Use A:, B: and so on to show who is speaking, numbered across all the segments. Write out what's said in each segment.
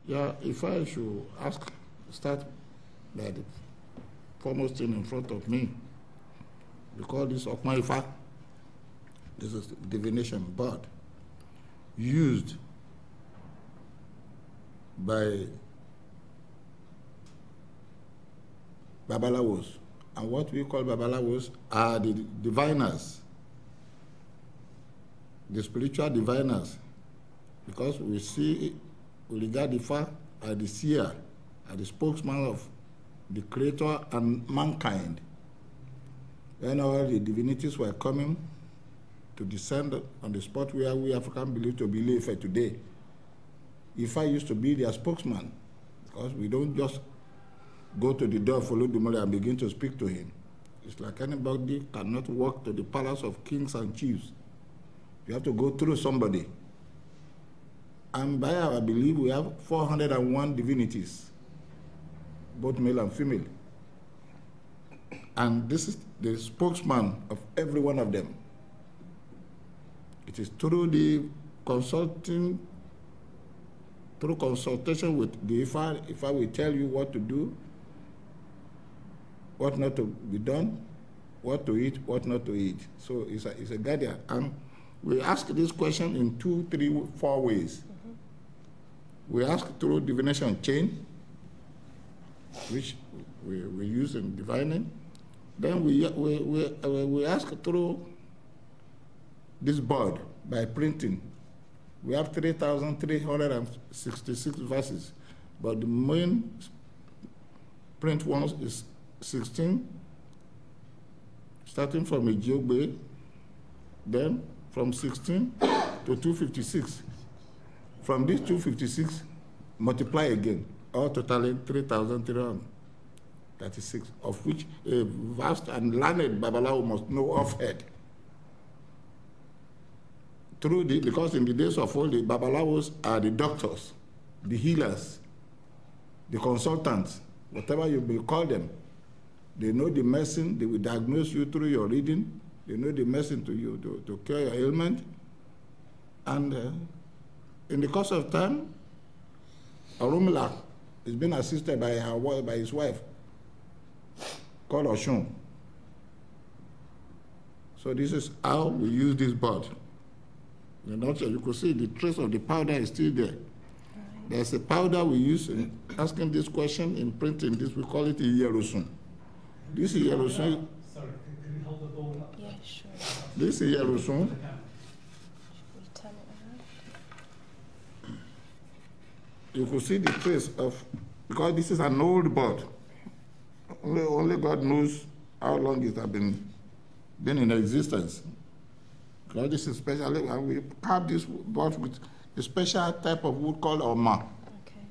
A: Yeah, if I should start by the foremost thing in front of me, we call this Okma Ifa. This is divination, but used by Babalawos. And what we call Babalawos are the diviners, the spiritual diviners, because we regard Ifa as the seer, as the spokesman of the Creator and mankind. When all the divinities were coming to descend on the spot where we Africans believe to be Ife today, Ifa used to be their spokesman, because we don't just go to the door of Olodumare and begin to speak to him. It's like anybody cannot walk to the palace of kings and chiefs. You have to go through somebody. And by our belief, we have 401 divinities, both male and female. And this is the spokesman of every one of them. It is through the consultation with the Ifa, Ifa will tell you what to do, what not to be done, what to eat, what not to eat. So it's a guardian. And we ask this question in 2, 3, 4 ways. We ask through divination chain, which we use in divining. Then we ask through this board by printing. We have 3,366 verses, but the main print ones is 16, starting from Ejiobe, then from 16 to 256. From these 256, multiply again, all totaling 3,336, of which a vast and learned Babalawo must know offhand. Because in the days of old, the Babalawos are the doctors, the healers, the consultants, whatever you will call them. They know the medicine, they will diagnose you through your reading, they know the medicine to cure your ailment. And in the course of time, Orunmila is being assisted by his wife, called Oshun. So this is how we use this board. You could see the trace of the powder is still there. There's a powder we use in asking this question, in printing this, we call it Iyerosun. This Iyerosun.
B: Sorry, can you hold the ball up?
C: Yeah, sure.
A: This Iyerosun. You could see the trace of, because this is an old board. Only God knows how long it has been in existence. Because this is especially, and we carve this board with a special type of wood called Oma.
C: Okay.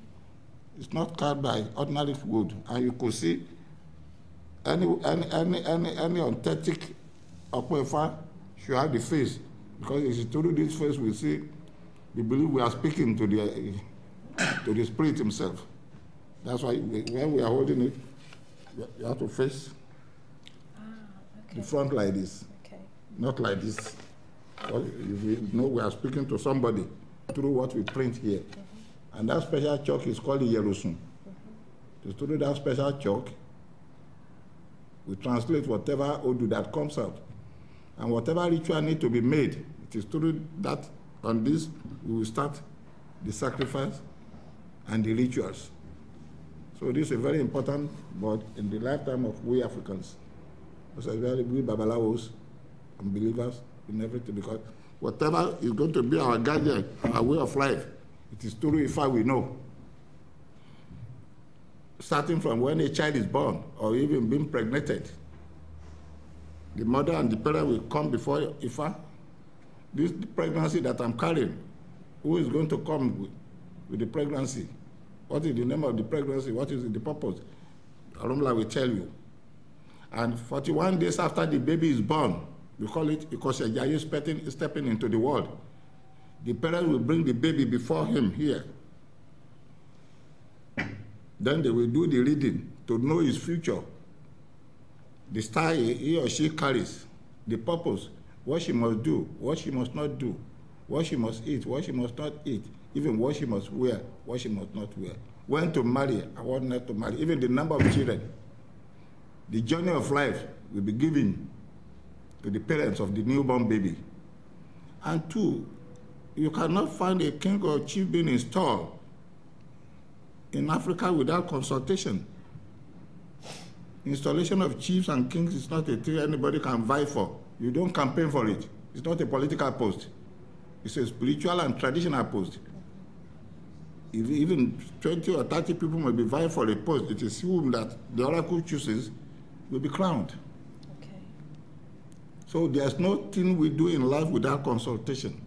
A: It's not carved by ordinary wood. And you could see any authentic Okwefa should have the face. Because if you through this face, we believe we are speaking to the spirit himself. That's why when we are holding it, you have to face the front like this, not like this. Because we know we are speaking to somebody through what we print here. And that special chalk is called Iyerosun. Through that special chalk, we translate whatever Odu that comes out. And whatever ritual need to be made, it is through that, on this, we will start the sacrifice and the rituals. So this is a very important board in the lifetime of we Africans. Especially we Babalawos and believers in everything, because whatever is going to be our guardian, our way of life, it is through Ifa we know. Starting from when a child is born or even being pregnated, the mother and the parent will come before Ifa. This pregnancy that I'm carrying, who is going to come with the pregnancy? What is the name of the pregnancy? What is the purpose? Orunmila will tell you. And 41 days after the baby is born, we call it Ikosejaye stepping into the world. The parent will bring the baby before him here. Then they will do the reading to know his future, the style he or she carries, the purpose, what she must do, what she must not do, what she must eat, what she must not eat, even what she must wear, what she must not wear, when to marry and what not to marry, even the number of children. The journey of life will be given to the parents of the newborn baby. And two, you cannot find a king or chief being installed in Africa without consultation. Installation of chiefs and kings is not a thing anybody can vie for. You don't campaign for it. It's not a political post. It's a spiritual and traditional post. If even 20 or 30 people may be vying for a post, it is assumed that the oracle chooses will be crowned.
C: Okay.
A: So there's nothing we do in life without consultation.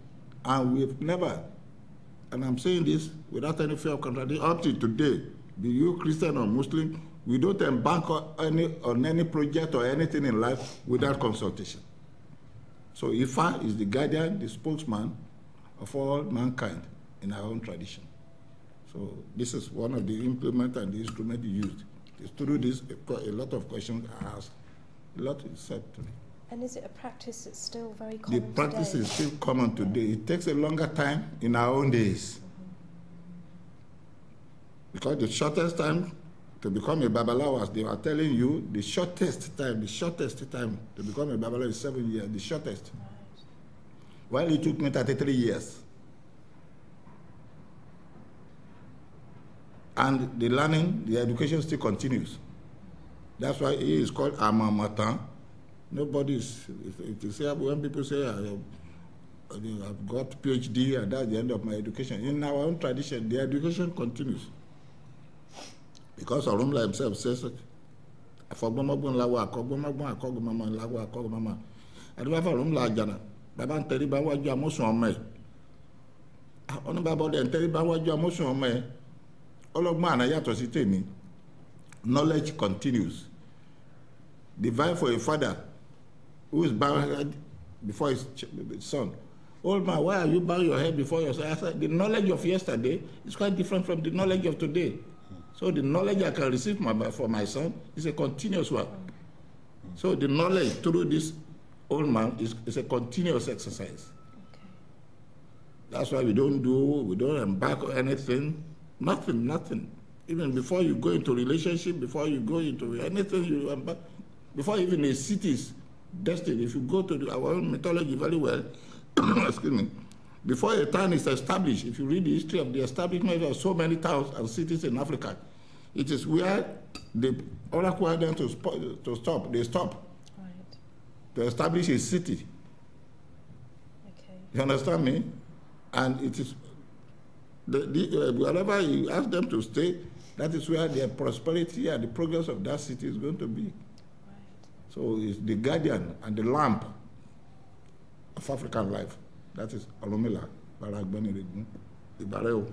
A: And we've never, and I'm saying this without any fear of contradiction, up to today, be you Christian or Muslim, we don't embark on any project or anything in life without consultation. So Ifa is the guardian, the spokesman of all mankind in our own tradition. So this is one of the implements and the instruments used. Through this, a lot of questions are asked, a lot is said to me.
C: And is it a practice that's still very common
A: The practice
C: today?
A: is still common today. It takes a longer time in our own days. Because the shortest time to become a Babalawo, as they were telling you, the shortest time to become a Babalawo is 7 years, the shortest.
C: Right.
A: While it took me 33 years. And the learning, the education still continues. That's why he is called Amamatan. Nobody is, when people say, I've got PhD and that's the end of my education. In our own tradition, the education continues. Because Orumla himself says, knowledge continues. The vie for a father who is bowing before his son. Old man, why are you bowing your head before your son? I said, the knowledge of yesterday is quite different from the knowledge of today. So the knowledge I can receive for my son is a continuous one. So the knowledge through this old man is a continuous exercise.
C: Okay.
A: That's why we don't embark on anything, nothing. Even before you go into relationship, before you go into anything, you embark, before even a city's destiny, if you go to our own mythology very well, excuse me, before a town is established, if you read the history of the establishment of so many towns and cities in Africa, it is where the oracle had them to stop. They stop.
C: Right.
A: To establish a city.
C: Okay.
A: You understand me? And it is, wherever you ask them to stay, that is where their prosperity and the progress of that city is going to be.
C: Right.
A: So it's the guardian and the lamp of African life. That is Olumila Baragbani Ibareo.